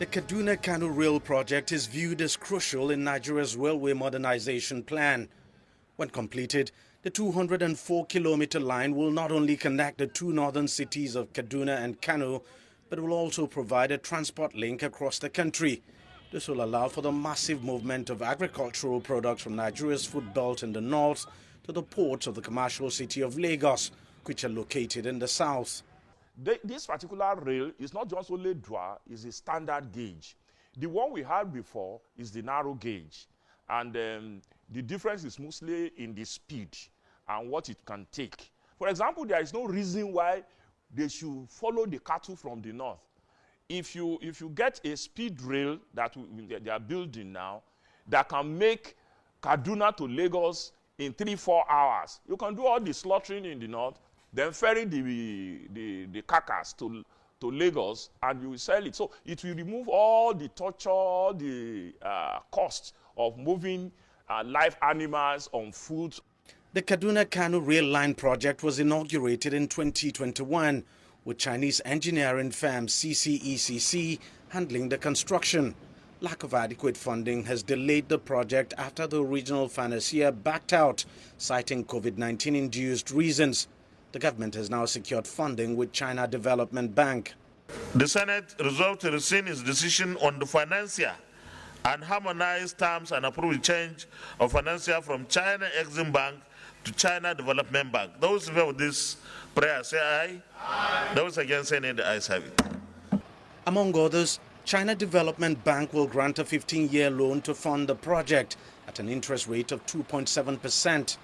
The Kaduna-Kano Rail project is viewed as crucial in Nigeria's railway modernization plan. When completed, the 204-kilometer line will not only connect the two northern cities of Kaduna and Kano, but will also provide a transport link across the country. This will allow for the massive movement of agricultural products from Nigeria's food belt in the north to the ports of the commercial city of Lagos, which are located in the south. This particular rail is not just only dual, it's a standard gauge. The one we had before is the narrow gauge. And the difference is mostly in the speed and what it can take. For example, there is no reason why they should follow the cattle from the north. If you get a speed rail that they are building now that can make Kaduna to Lagos in 3-4 hours, you can do all the slaughtering in the north, then ferry the carcass to Lagos, and you will sell it. So it will remove all the torture, all the costs of moving live animals on foot. The Kaduna-Kano Rail Line project was inaugurated in 2021, with Chinese engineering firm CCECC handling the construction. Lack of adequate funding has delayed the project after the original financier backed out, citing COVID-19 induced reasons. The government has now secured funding with China Development Bank. The Senate resolved to rescind its decision on the financier and harmonize terms and approve the change of financier from China Exim Bank to China Development Bank. Those who with this prayer say aye. Aye. Those against say nay, the ayes have it. Among others, China Development Bank will grant a 15-year loan to fund the project at an interest rate of 2.7%.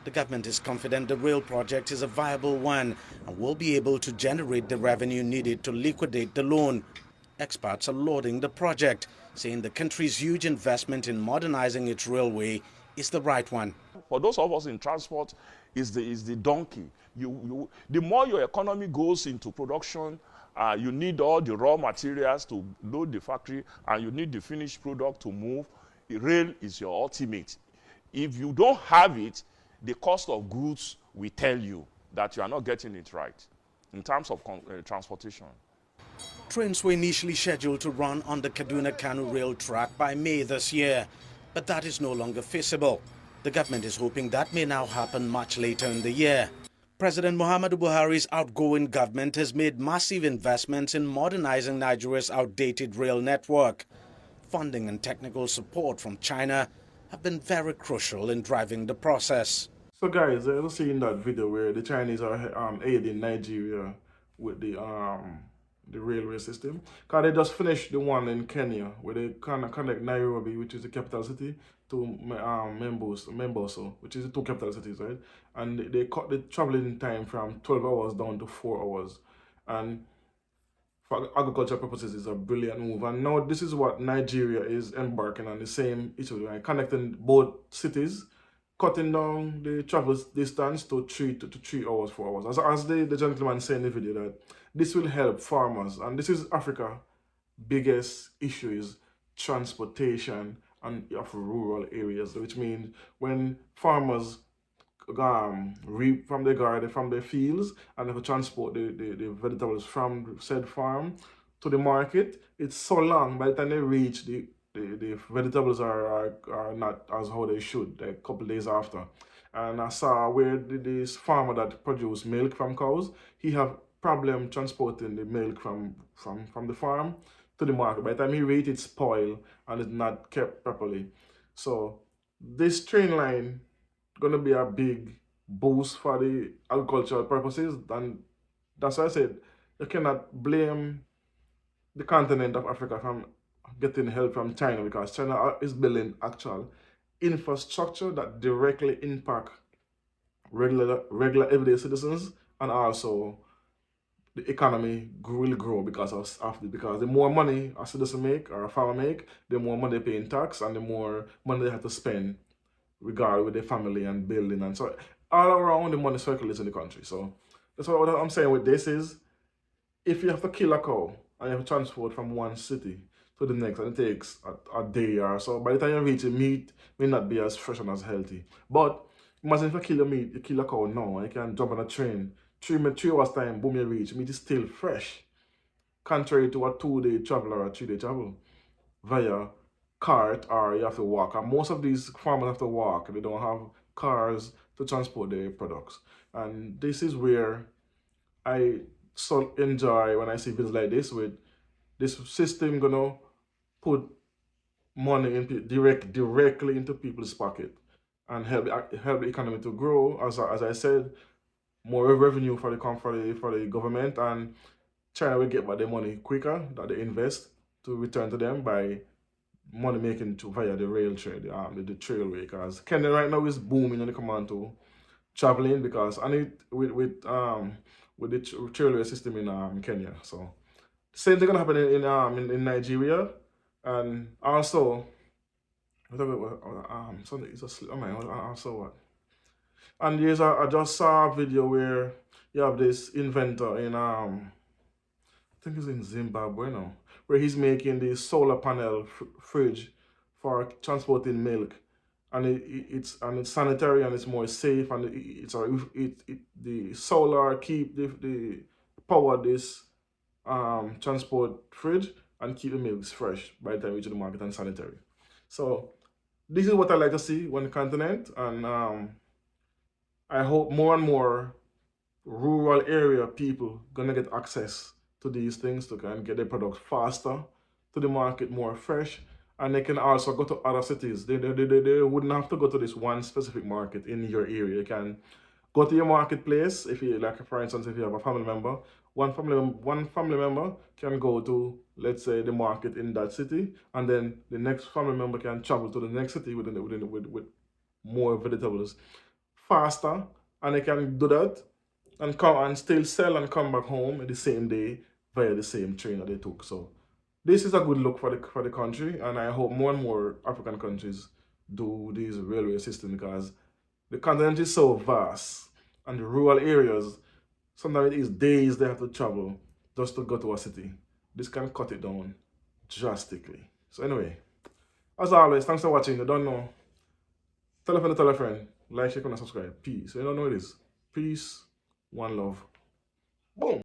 The government is confident the rail project is a viable one and will be able to generate the revenue needed to liquidate the loan. Experts are lauding the project, saying the country's huge investment in modernizing its railway is the right one. For those of us in transport, is the donkey. The more your economy goes into production, you need all the raw materials to load the factory, and you need the finished product to move. Rail is your ultimate. If you don't have it, the cost of goods will tell you that you are not getting it right in terms of transportation. Trains were initially scheduled to run on the Kaduna-Kano rail track by May this year, but that is no longer feasible. The government is hoping that may now happen much later in the year. President Muhammadu Buhari's outgoing government has made massive investments in modernizing Nigeria's outdated rail network. Funding and technical support from China have been very crucial in driving the process. So guys, I was seeing that video where the Chinese are aiding Nigeria with the railway system. Because they just finished the one in Kenya where they kind of connect Nairobi, which is the capital city, to Mombasa, which is the two capital cities, right? And they cut the traveling time from 12 hours down to 4 hours. And for agricultural purposes, it's a brilliant move. And now this is what Nigeria is embarking on, the same issue, right? Connecting both cities, cutting down the travel distance to 3 hours, 4 hours. As the gentleman said in the video, that this will help farmers. And this is Africa's biggest issue, is transportation and of rural areas, which means when farmers reap from their garden, from their fields, and have to transport the vegetables from said farm to the market, it's so long. By the time they reach, the vegetables are not as how they should, like a couple days after. And I saw where this farmer that produced milk from cows, he have problem transporting the milk from the farm to the market. By the time he reach, it's spoiled and it's not kept properly. So this train line gonna be a big boost for the agricultural purposes, and that's why I said you cannot blame the continent of Africa from getting help from China, because China is building actual infrastructure that directly impact regular everyday citizens, and also the economy will grow because because the more money a citizen make or a farmer make, the more money they pay in tax and the more money they have to spend regard with their family and building, and so all around the money circulates in the country. So that's what I'm saying with this is, if you have to kill a cow and you have to transport from one city to the next, and it takes a day or so, by the time you reach, the meat may not be as fresh and as healthy. But imagine if you kill you kill a cow now, and you can jump on a train, 3 hours time, boom, you reach, meat is still fresh. contrary to a 2-day travel or a 3-day travel via cart, or you have to walk. And most of these farmers have to walk. They don't have cars to transport their products. And this is where I so enjoy when I see videos like this, with this system gonna put money in directly into people's pocket and help the economy to grow. As I said, more revenue for the government, and China will get back their money quicker that they invest to return to them by money making via the rail trade, the trailway. Because Kenya right now is booming when it comes to traveling, because and it with the trailway system in Kenya. So same thing gonna happen in Nigeria, and also Sunday is a slip. Oh my, also what? And I just saw a video where you have this inventor in I think it's in Zimbabwe now, where he's making the solar panel fridge for transporting milk, and it's sanitary and it's more safe, and the solar keep the power this transport fridge and keep the milks fresh by the time you reach the market, and sanitary. So this is what I like to see on the continent, and I hope more and more rural area people gonna get access to these things to kind of get their products faster to the market, more fresh, and they can also go to other cities. They wouldn't have to go to this one specific market in your area. You can go to your marketplace. If you like, for instance, if you have a family member, one family member can go to, let's say, the market in that city, and then the next family member can travel to the next city with more vegetables faster, and they can do that and come and still sell and come back home the same day via the same train that they took. So this is a good look for the country, and I hope more and more African countries do these railway systems, because the continent is so vast, and the rural areas, sometimes it is days they have to travel just to go to a city. This can cut it down drastically. So anyway, as always, thanks for watching. You don't know, tell a friend to tell a friend. Like, share, and subscribe. Peace. You don't know what it is. Peace. One love. Boom.